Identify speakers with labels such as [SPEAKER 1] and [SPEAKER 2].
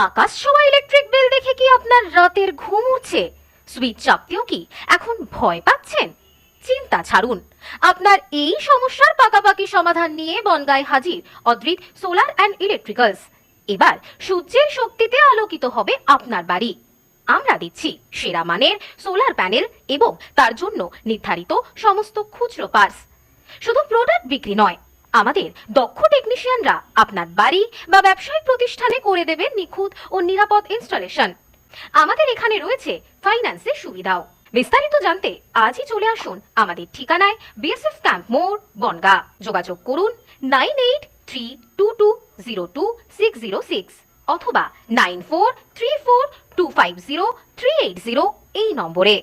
[SPEAKER 1] আকাশ ছোঁয়া electric bill দেখে কি আপনার রাতের ঘুম উড়ছে? সুইচ চাপতেও কি এখন ভয় পাচ্ছেন? চিন্তা ছাড়ুন, আপনার এই সমস্যার পাকাপাকি সমাধান নিয়ে বনগাঁয় হাজির অদ্রিত সোলার অ্যান্ড ইলেকট্রিক্যালস। এবার সূর্যের শক্তিতে আলোকিত হবে আপনার বাড়ি। আমরা দিচ্ছি সেরা মানের সোলার প্যানেল এবং তার জন্য নির্ধারিত সমস্ত খুচরো পার্টস। শুধু প্রোডাক্ট বিক্রি নয়, আমাদের দক্ষ টেকনিশিয়ানরা আপনার বাড়ি বা ব্যবসায়িক প্রতিষ্ঠানে করে দেবেন নিখুঁত ও নিরাপদ ইনস্টলেশন। আমাদের এখানে রয়েছে ফাইন্যান্সের সুবিধাও। বিস্তারিত জানতে আজই চলে আসুন আমাদের ঠিকানায়, বিএসএফ ক্যাম্প মোড়, বনগাঁ। যোগাযোগ করুন 9832202606 অথবা 9434250380 এই নম্বরে।